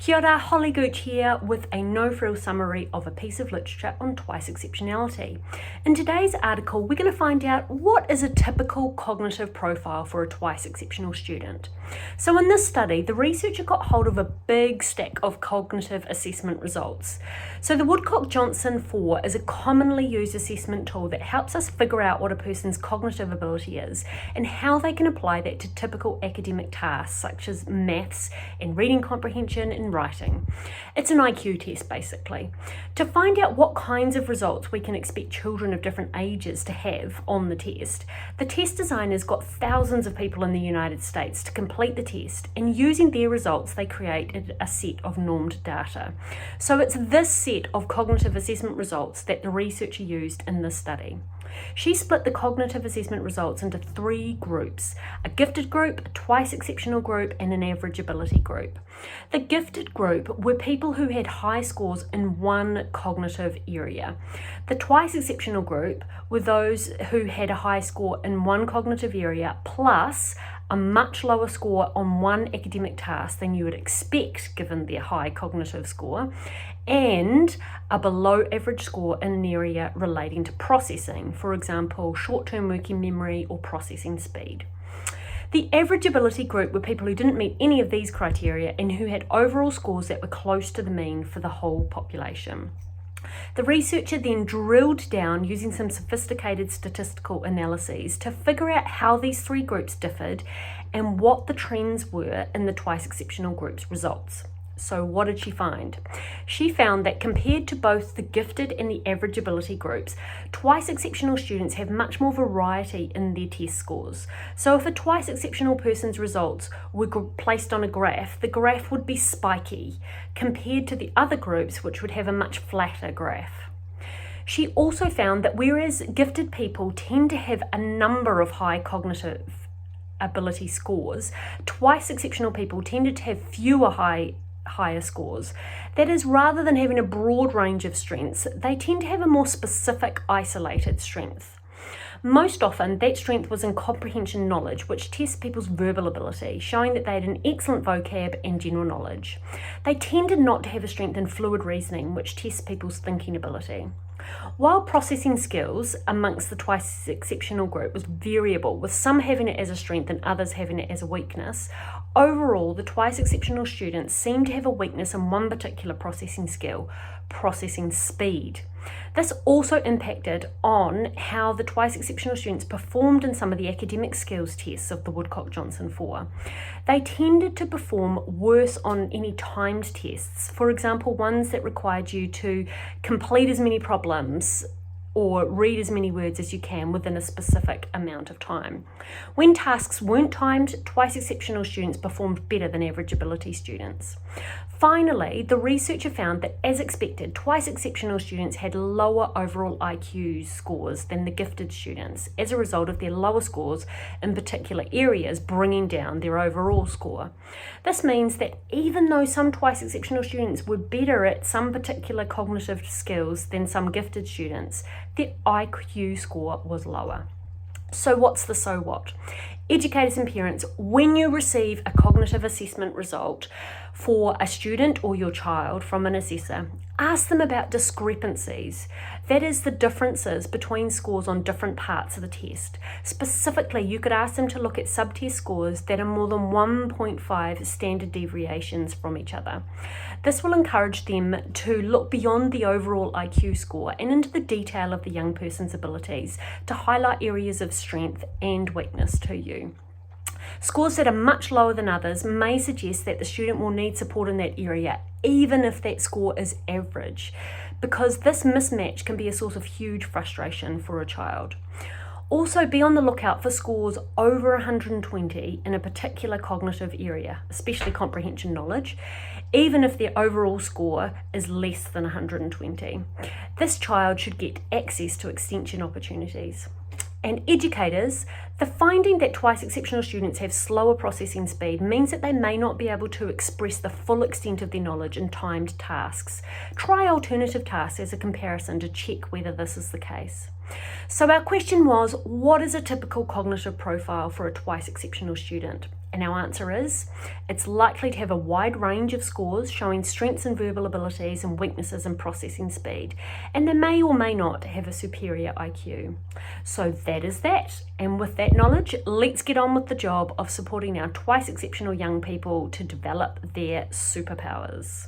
Kia ora, Holly Gooch here with a no-frills summary of a piece of literature on twice-exceptionality. In today's article, we're going to find out what is a typical cognitive profile for a twice-exceptional student. So in this study, the researcher got hold of a big stack of cognitive assessment results. So the Woodcock-Johnson 4 is a commonly used assessment tool that helps us figure out what a person's cognitive ability is and how they can apply that to typical academic tasks such as maths and reading comprehension and writing. It's an IQ test basically. To find out what kinds of results we can expect children of different ages to have on the test designers got thousands of people in the United States to complete the test, and using their results they created a set of normed data. So it's this set of cognitive assessment results that the researcher used in this study. She split the cognitive assessment results into three groups: a gifted group, a twice-exceptional group, and an average ability group. The gifted group were people who had high scores in one cognitive area. The twice-exceptional group were those who had a high score in one cognitive area plus a much lower score on one academic task than you would expect given their high cognitive score, and a below average score in an area relating to processing, for example, short-term working memory or processing speed. The average ability group were people who didn't meet any of these criteria and who had overall scores that were close to the mean for the whole population. The researcher then drilled down using some sophisticated statistical analyses to figure out how these three groups differed and what the trends were in the twice-exceptional group's results. So what did she find? She found that compared to both the gifted and the average ability groups, twice-exceptional students have much more variety in their test scores. So if a twice-exceptional person's results were placed on a graph, the graph would be spiky compared to the other groups, which would have a much flatter graph. She also found that whereas gifted people tend to have a number of high cognitive ability scores, twice-exceptional people tended to have fewer higher scores. That is, rather than having a broad range of strengths, they tend to have a more specific, isolated strength. Most often, that strength was in comprehension knowledge, which tests people's verbal ability, showing that they had an excellent vocab and general knowledge. They tended not to have a strength in fluid reasoning, which tests people's thinking ability. While processing skills amongst the twice-exceptional group was variable, with some having it as a strength and others having it as a weakness, overall the twice-exceptional students seemed to have a weakness in one particular processing skill: processing speed. This also impacted on how the twice-exceptional students performed in some of the academic skills tests of the Woodcock-Johnson 4. They tended to perform worse on any timed tests, for example, ones that required you to complete as many problems or read as many words as you can within a specific amount of time. When tasks weren't timed, twice-exceptional students performed better than average ability students. Finally, the researcher found that, as expected, twice-exceptional students had lower overall IQ scores than the gifted students as a result of their lower scores in particular areas bringing down their overall score. This means that even though some twice-exceptional students were better at some particular cognitive skills than some gifted students, their IQ score was lower. So what's the so what? Educators and parents, when you receive a cognitive assessment result for a student or your child from an assessor, ask them about discrepancies. That is, the differences between scores on different parts of the test. Specifically, you could ask them to look at subtest scores that are more than 1.5 standard deviations from each other. This will encourage them to look beyond the overall IQ score and into the detail of the young person's abilities to highlight areas of strength and weakness to you. Scores that are much lower than others may suggest that the student will need support in that area, even if that score is average, because this mismatch can be a source of huge frustration for a child. Also, be on the lookout for scores over 120 in a particular cognitive area, especially comprehension knowledge, even if their overall score is less than 120. This child should get access to extension opportunities. And educators, the finding that twice-exceptional students have slower processing speed means that they may not be able to express the full extent of their knowledge in timed tasks. Try alternative tasks as a comparison to check whether this is the case. So our question was, what is a typical cognitive profile for a twice exceptional student? And our answer is, it's likely to have a wide range of scores showing strengths in verbal abilities and weaknesses in processing speed, and they may or may not have a superior IQ. So that is that, and with that knowledge, let's get on with the job of supporting our twice exceptional young people to develop their superpowers.